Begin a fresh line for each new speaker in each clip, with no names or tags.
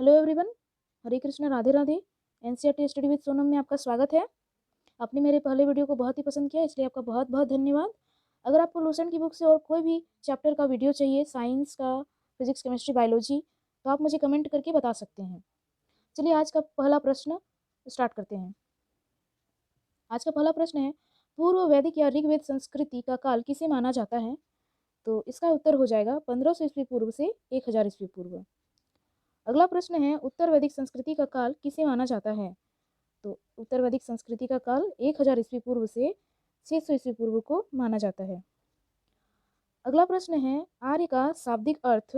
Hello everyone, Hare Krishna, Radhe Radhe. NCERT study with Sonam में आपका स्वागत है। आपने मेरे पहले वीडियो को बहुत ही पसंद किया, इसलिए आपका बहुत बहुत धन्यवाद। अगर आपको लूसेंट की बुक से और कोई भी चैप्टर का वीडियो चाहिए, साइंस का, फिजिक्स, केमिस्ट्री, बायोलॉजी, तो आप मुझे कमेंट करके बता सकते हैं। चलिए आज का पहला प्रश्न स्टार्ट करते हैं। आज का पहला प्रश्न है, पूर्व वैदिक या ऋग्वेद संस्कृति का काल किसे माना जाता है? तो इसका उत्तर हो जाएगा 1500 ईस्वी पूर्व से 1000 ईस्वी पूर्व। अगला प्रश्न है, उत्तर वैदिक संस्कृति का काल किसे माना जाता है? तो उत्तर वैदिक संस्कृति का काल 1000 ईस्वी पूर्व से 600 ईस्वी पूर्व को माना जाता है। अगला प्रश्न है, आर्य का शाब्दिक अर्थ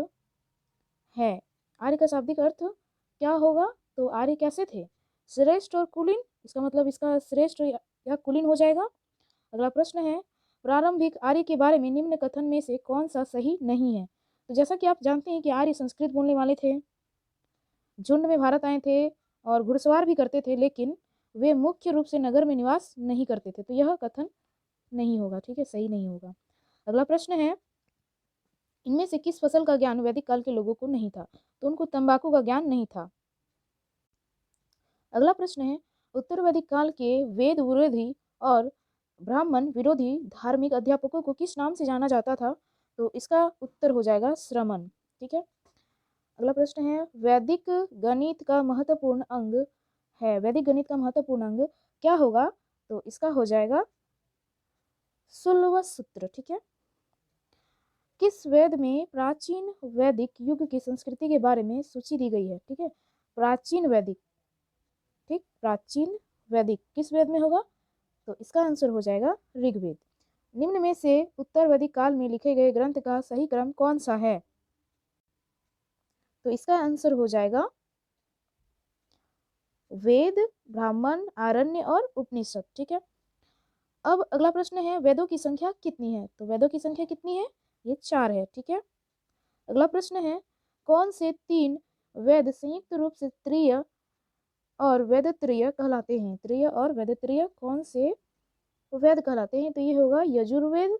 है। आर्य का शाब्दिक अर्थ क्या होगा? तो आर्य कैसे थे? श्रेष्ठ और कुलीन, इसका मतलब इसका श्रेष्ठ या कुलीन हो जाएगा। अगला प्रश्न है, प्रारंभिक आर्य के बारे में निम्न कथन में से कौन सा सही नहीं है? तो जैसा कि आप जानते हैं कि आर्य संस्कृत बोलने वाले थे, झुंड में भारत आए थे और घुड़सवार भी करते थे, लेकिन वे मुख्य रूप से नगर में निवास नहीं करते थे। तो यह कथन नहीं होगा, ठीक है, सही नहीं होगा। अगला प्रश्न है, इनमें से किस फसल का ज्ञान वैदिक काल के लोगों को नहीं था? तो उनको तंबाकू का ज्ञान नहीं था। अगला प्रश्न है, उत्तर वैदिक काल के वेद विरोधी और ब्राह्मण विरोधी धार्मिक अध्यापकों को किस नाम से जाना जाता था? तो इसका उत्तर हो जाएगा श्रमण, ठीक है। अगला प्रश्न है, वैदिक गणित का महत्वपूर्ण अंग है। वैदिक गणित का महत्वपूर्ण अंग क्या होगा? तो इसका हो जाएगा सुलभ सूत्र, ठीक है। किस वेद में प्राचीन वैदिक युग की संस्कृति के बारे में सूची दी गई है? ठीक है, प्राचीन वैदिक, ठीक, प्राचीन वैदिक किस वेद में होगा? तो इसका आंसर हो जाएगा ऋग्वेद। निम्न में से उत्तर वैदिक काल में लिखे गए ग्रंथ का सही क्रम कौन सा है? तो इसका आंसर हो जाएगा वेद, ब्राह्मण, आरण्य और उपनिषद, ठीक है। अब अगला प्रश्न है, वेदों की संख्या कितनी है? तो वेदों की संख्या कितनी है? ये 4 है, ठीक है। अगला प्रश्न है, कौन से 3 वेद संयुक्त रूप से त्रिय और वेदत्रय कहलाते हैं? त्रिय और वेदत्रय कौन से वेद कहलाते हैं? तो ये होगा यजुर्वेद,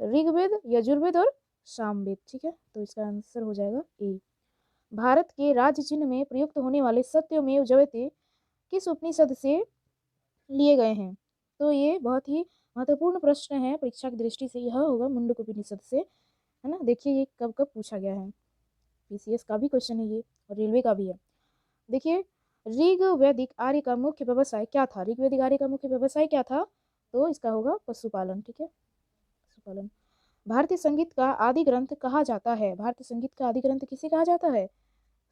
ऋग्वेद, यजुर्वेद और सामवेद, ठीक है। तो इसका आंसर हो जाएगा ए। भारत के राज्य चिन्ह में प्रयुक्त होने वाले सत्यमेव जयते किस उपनिषद से लिए गए हैं? तो ये बहुत ही महत्वपूर्ण प्रश्न है परीक्षा की दृष्टि से। यह होगा मुंडक उपनिषद से, है ना। देखिए ये कब कब पूछा गया है, पीसीएस का भी क्वेश्चन है ये और रेलवे का भी है। देखिए, ऋग्वैदिक आर्य का मुख्य व्यवसाय क्या था? ऋग्वैदिक आर्य का मुख्य व्यवसाय क्या था? तो इसका होगा पशुपालन, ठीक है, पशुपालन। भारतीय संगीत का आदि ग्रंथ कहा जाता है। भारतीय संगीत का आदि ग्रंथ किसे कहा जाता है?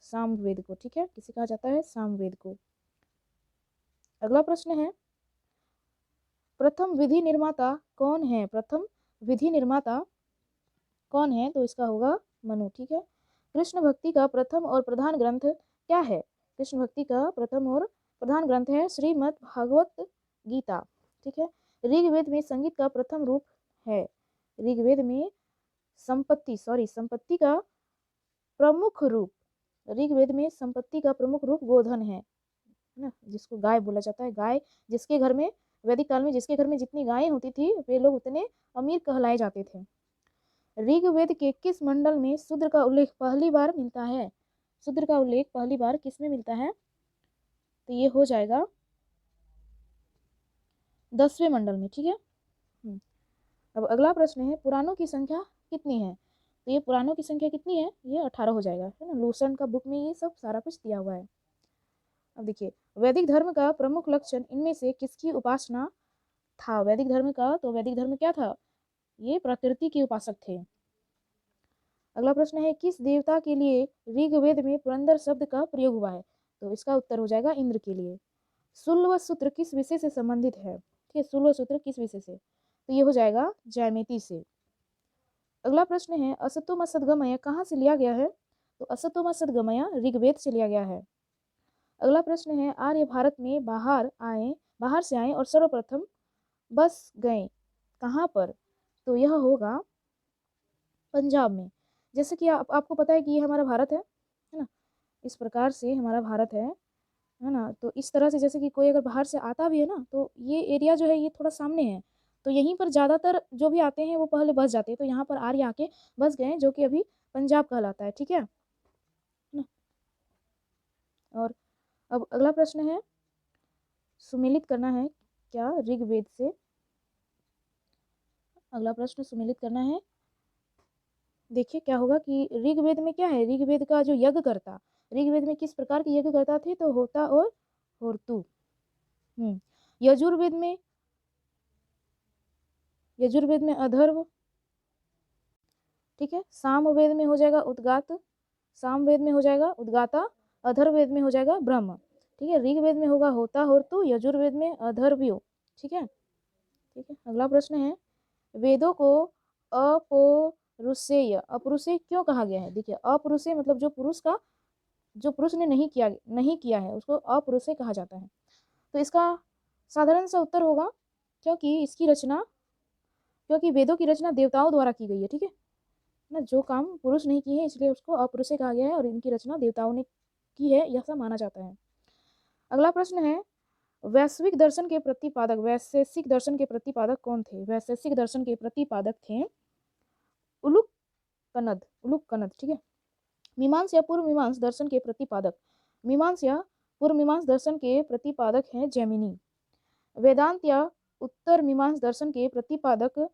सामवेद को, ठीक है, किसे कहा जाता है? सामवेद को। अगला प्रश्न है, प्रथम विधि निर्माता कौन है? प्रथम विधि निर्माता कौन है? तो इसका होगा मनु, ठीक है। कृष्ण भक्ति का प्रथम और प्रधान ग्रंथ क्या है? कृष्ण भक्ति का प्रथम और प्रधान ग्रंथ है श्रीमद् भागवत गीता, ठीक है। ऋग्वेद में संगीत का प्रथम रूप है। ऋग्वेद में संपत्ति का प्रमुख रूप, ऋग्वेद में संपत्ति का प्रमुख रूप गोधन है ना, जिसको गाय बोला जाता है। गाय जिसके घर में, वैदिक काल में जिसके घर में जितनी गायें होती थी, वे लोग उतने अमीर कहलाए जाते थे। ऋग्वेद के किस मंडल में शूद्र का उल्लेख पहली बार मिलता है? शूद्र का उल्लेख पहली बार किस में मिलता है? तो ये हो जाएगा 10वें मंडल में, ठीक है। अब अगला प्रश्न है, पुराणों की संख्या कितनी है? तो ये पुराणों की संख्या कितनी है? ये 18 हो जाएगा, है ना। लूसेंट का बुक में ये सब सारा कुछ दिया हुआ है। अब देखिए, वैदिक धर्म का प्रमुख लक्षण इनमें से किसकी उपासना था? वैदिक धर्म का, तो वैदिक धर्म क्या था? ये प्रकृति के उपासक थे। अगला प्रश्न है, किस देवता के लिए ऋग्वेद में पुरंदर शब्द का प्रयोग हुआ है? तो इसका उत्तर हो जाएगा इंद्र के लिए। शुल्व सूत्र किस विषय से संबंधित है? ठीक है, शुल्व सूत्र किस विषय से? तो ये हो जाएगा ज्यामिति से। अगला प्रश्न है, असतोम सद्गमय कहाँ से लिया गया है? तो असतोम सद्गमय ऋग्वेद से लिया गया है। अगला प्रश्न है, आर्य भारत में बाहर से आए और सर्वप्रथम बस गए कहाँ पर? तो यह होगा पंजाब में। जैसे कि आपको पता है कि ये हमारा भारत है ना, इस प्रकार से हमारा भारत है ना। तो इस तरह से जैसे कि कोई अगर बाहर से आता भी है ना, तो ये एरिया जो है ये थोड़ा सामने है, तो यहीं पर ज़्यादातर जो भी आते हैं वो पहले बस जाते हैं। तो यहाँ पर आर्य आके बस गए, जो कि अभी पंजाब कहलाता है, ठीक है ना। अब अगला प्रश्न है, सुमेलित करना है क्या ऋग्वेद से। अगला प्रश्न सुमेलित करना है। देखिए क्या होगा कि ऋग्वेद में क्या है, ऋग्वेद का जो यज्ञकर्ता, ऋग्वेद में किस प्रकार के यज्ञकर्ता थे, तो होता और होर्तु। यजुर्वेद में अधर्व, ठीक है। सामवेद में हो जाएगा उद्गात, सामवेद में हो जाएगा उद्गाता, अधर्ववेद में हो जाएगा ब्रह्म, ठीक है। ऋग्वेद में होगा होता होर्तु, यजुर्वेद में अधर्व्यो, ठीक है। ठीक है, अगला प्रश्न है, वेदों को अपौरुषेय, अपौरुषेय क्यों कहा गया है। देखिए अपौरुषेय मतलब जो पुरुष ने नहीं किया है उसको अपौरुषेय कहा जाता है। तो इसका साधारण सा उत्तर होगा क्योंकि वेदों की रचना देवताओं द्वारा की गई है, ठीक है ना। जो काम पुरुष नहीं किए हैं इसलिए उसको अपौरुषेय कहा गया है, और इनकी रचना देवताओं ने की है, ऐसा माना जाता है। अगला प्रश्न है, वैश्विक दर्शन के प्रतिपादक, वैशेषिक दर्शन के प्रतिपादक कौन थे। वैशेषिक दर्शन के प्रतिपादक थे उलुक कनद, ठीक है। मीमांस या पूर्व मीमांस दर्शन के प्रतिपादक, मीमांस या पूर्व मीमांस दर्शन के प्रतिपादक हैं जैमिनी। वेदांत या उत्तर मीमांस दर्शन के प्रतिपादक है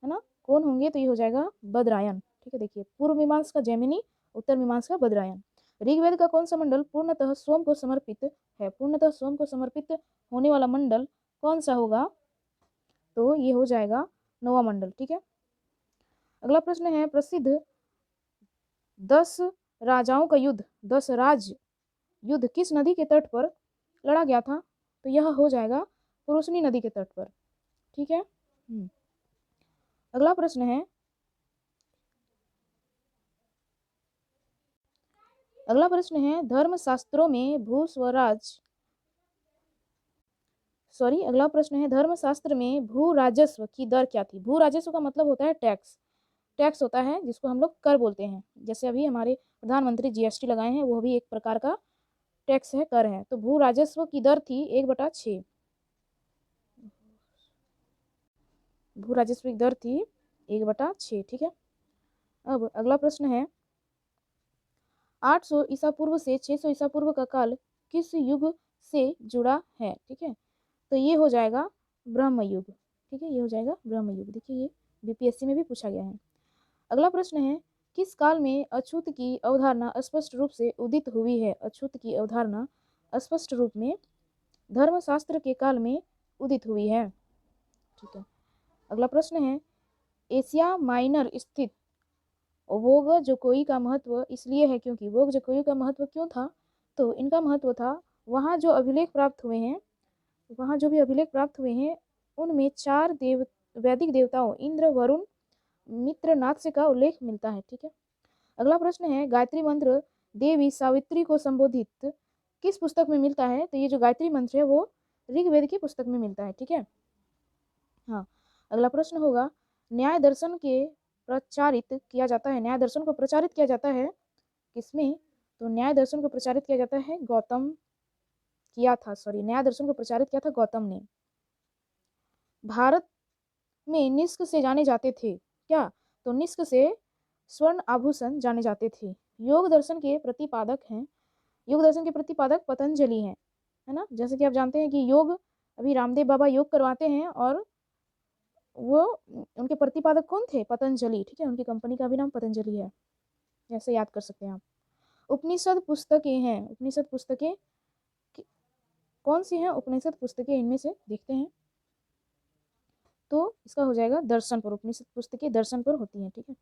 ना कौन होंगे, तो ये हो जाएगा बदरायन, ठीक है। देखिए पूर्व मीमांस का जैमिनी, उत्तर मीमांस का बदरायन। ऋग्वेद का कौन सा मंडल पूर्णतः सोम को समर्पित है, पूर्णतः सोम को समर्पित होने वाला मंडल कौन सा होगा, तो ये हो जाएगा 9वां मंडल, ठीक है। अगला प्रश्न है, प्रसिद्ध 10 राजाओं का युद्ध, 10 राज युद्ध किस नदी के तट पर लड़ा गया था, तो यह हो जाएगा पुरुषनी नदी के तट पर, ठीक है। अगला प्रश्न है, धर्मशास्त्रों में धर्मशास्त्र में भू राजस्व की दर क्या थी। भू राजस्व का मतलब होता है टैक्स होता है जिसको हम लोग कर बोलते हैं। जैसे अभी हमारे प्रधानमंत्री जीएसटी लगाए हैं, वो भी एक प्रकार का टैक्स है, कर है। तो भू राजस्व की दर थी 1/6, भू राजस्व की दर थी 1/6, ठीक है। अब अगला प्रश्न है, 800 ईसा पूर्व से 600 ईसा पूर्व का काल किस युग से जुड़ा है, ठीक है। तो ये हो जाएगा ब्रह्म युग, ठीक है, ये हो जाएगा ब्रह्म युग। देखिए ये बीपीएससी में भी पूछा गया है। अगला प्रश्न है, किस काल में अछूत की अवधारणा स्पष्ट रूप से उदित हुई है। अछूत की अवधारणा स्पष्ट रूप में धर्मशास्त्र के काल में उदित हुई है, ठीक है। अगला प्रश्न है, एशिया माइनर स्थित वोग जोकोई का महत्व इसलिए है क्योंकि, वोग जोकोई का महत्व क्यों था, तो इनका महत्व था वहाँ जो अभिलेख प्राप्त हुए हैं, वहाँ जो भी अभिलेख प्राप्त हुए हैं उनमें 4 वैदिक देवताओं इंद्र, वरुण, मित्र, नात्स्य का उल्लेख मिलता है, ठीक है। अगला प्रश्न है, गायत्री मंत्र देवी सावित्री को संबोधित किस पुस्तक में मिलता है, तो ये जो गायत्री मंत्र है वो ऋग्वेद की पुस्तक में मिलता है, ठीक है। हाँ, अगला प्रश्न होगा, न्याय दर्शन के प्रचारित किया जाता है, न्याय दर्शन को प्रचारित किया जाता है किसमें, तो न्याय दर्शन को प्रचारित किया जाता है न्याय दर्शन को प्रचारित किया था गौतम ने। भारत में निष्क से जाने जाते थे क्या, तो निष्क से स्वर्ण आभूषण जाने जाते थे। योग दर्शन के प्रतिपादक पतंजलि हैं, है ना। जैसे कि आप जानते हैं कि योग अभी रामदेव बाबा योग करवाते हैं, और वो उनके प्रतिपादक कौन थे, पतंजलि, ठीक है। उनकी कंपनी का भी नाम पतंजलि है, ऐसे याद कर सकते हैं आप। उपनिषद पुस्तकें कौन सी हैं, उपनिषद पुस्तकें इनमें से देखते हैं, तो इसका हो जाएगा दर्शन पर, उपनिषद पुस्तकें दर्शन पर होती हैं, ठीक है।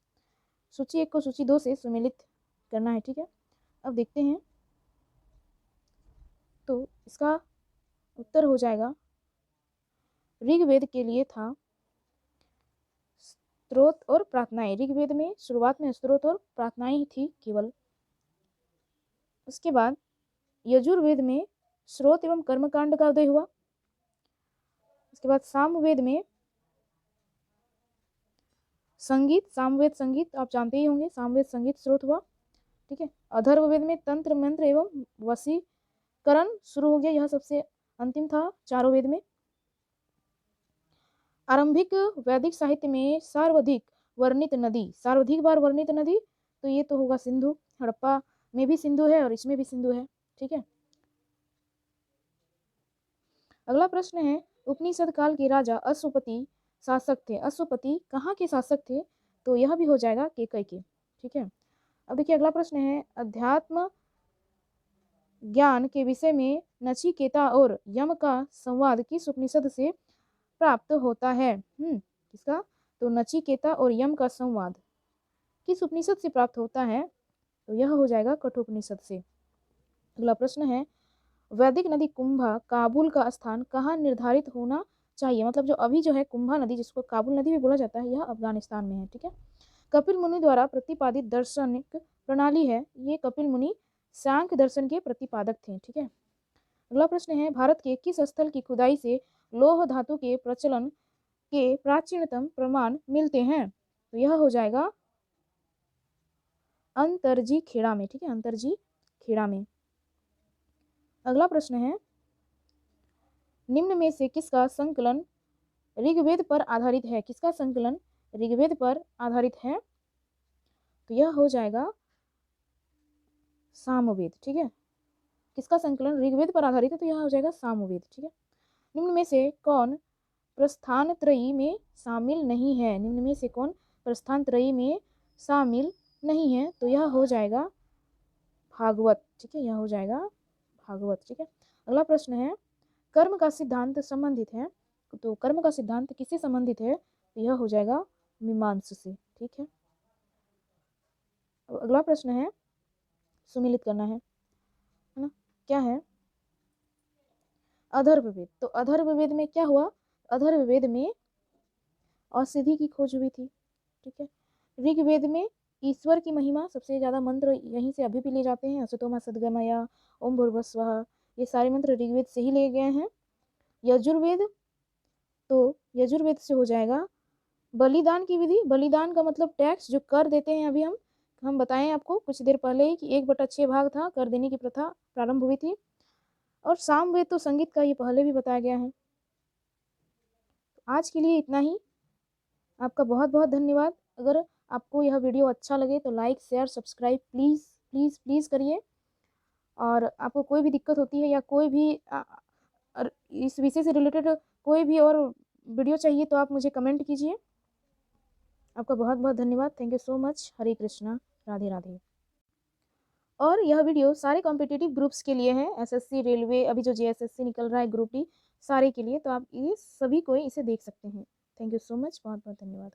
सूची 1 को सूची 2 से सुमेलित करना है, ठीक है। अब देखते हैं, तो इसका उत्तर हो जाएगा, ऋग्वेद के लिए था स्त्रोत और प्रार्थनाएं। ऋग्वेद में शुरुआत में स्त्रोत और प्रार्थनाएं ही थी केवल। उसके बाद यजुर्वेद में स्रोत एवं कर्मकांड का उदय हुआ। उसके बाद सामवेद में सामवेद संगीत आप जानते ही होंगे, सामवेद संगीत स्रोत हुआ, ठीक है। अथर्ववेद में तंत्र मंत्र एवं वशीकरण शुरू हो गया, यह सबसे अंतिम था चारों वेद में। आरंभिक वैदिक साहित्य में सर्वाधिक बार वर्णित नदी, तो ये तो होगा सिंधु। हड़प्पा में भी सिंधु है और इसमें भी सिंधु है, ठीक है। अगला प्रश्न है, उपनिषद काल के राजा अश्वपति शासक थे। अश्वपति कहाँ के शासक थे? तो यह भी हो जाएगा केकई के। ठीक है। अब देखिए अगला प्रश्न है, अध्यात्म ज्ञान के विषय में नचिकेता और यम का संवाद किस उपनिषद से प्राप्त होता है? किसका? तो नचिकेता और यम का संवाद किस उपनिषद से प्राप्त होता है? तो यह हो जाएगा कठोपनिषद से। अगला प्रश्न है, वैदिक नदी कुंभा काबुल का स्थान कहाँ निर्धारित होना चाहिए? मतलब जो अभी जो है कुंभा नदी, जिसको काबुल नदी भी बोला जाता है, यह अफगानिस्तान में है। ठीक है। कपिल मुनि द्वारा प्रतिपादित दार्शनिक प्रणाली है, ये कपिल मुनि सांख्य दर्शन के प्रतिपादक थे। ठीक है। अगला प्रश्न है, भारत के किस स्थल की खुदाई से लौह धातु के प्रचलन के प्राचीनतम प्रमाण मिलते हैं? तो यह हो जाएगा अंतरजी खेड़ा में। ठीक है, अंतरजी खेड़ा में। अगला प्रश्न है, निम्न में से किसका संकलन ऋग्वेद पर आधारित है? किसका संकलन ऋग्वेद पर आधारित है? तो यह हो जाएगा सामवेद। ठीक है। किसका संकलन ऋग्वेद पर आधारित है? तो यह हो जाएगा सामवेद। ठीक है। निम्न में से कौन प्रस्थान त्रयी में शामिल नहीं है? निम्न में से कौन प्रस्थान त्रयी में शामिल नहीं है? तो यह हो जाएगा भागवत। ठीक है, यह हो जाएगा भागवत। ठीक है। अगला प्रश्न है, कर्म का सिद्धांत संबंधित है। तो कर्म का सिद्धांत किससे संबंधित है? तो यह हो जाएगा मीमांसा से। ठीक है। अगला प्रश्न है, सुमिलित करना है ना, क्या है? अथर्ववेद। तो अथर्ववेद में क्या हुआ? अथर्ववेद में औषधि की खोज हुई थी। ठीक है। ऋग्वेद में ईश्वर की महिमा, सबसे ज्यादा मंत्र यहीं से अभी भी ले जाते हैं, असतोमा सद्गमया, ओम भूर्भुवस्सुवः, ये सारे मंत्र ऋग्वेद से ही लिए गए हैं। यजुर्वेद, तो यजुर्वेद से हो जाएगा बलिदान की विधि। बलिदान का मतलब टैक्स जो कर देते हैं। अभी हम बताएं आपको कुछ देर पहले ही कि 1/6 भाग था, कर देने की प्रथा प्रारंभ हुई थी। और सामवेद तो संगीत का, ये पहले भी बताया गया है। आज के लिए इतना ही। आपका बहुत बहुत धन्यवाद। अगर आपको यह वीडियो अच्छा लगे तो like share subscribe please please please करिए। और आपको कोई भी दिक्कत होती है या कोई भी इस विषय से रिलेटेड कोई भी और वीडियो चाहिए तो आप मुझे कमेंट कीजिए। आपका बहुत बहुत धन्यवाद। Thank you so much. Hare Krishna, Radhe Radhe. और यह वीडियो सारे कॉम्पिटिटिव ग्रुप्स के लिए है, एसएससी, रेलवे, अभी जो जेएसएससी निकल रहा है ग्रुप डी, सारे के लिए। तो आप ये सभी को इसे देख सकते हैं। थैंक यू सो मच, बहुत बहुत धन्यवाद।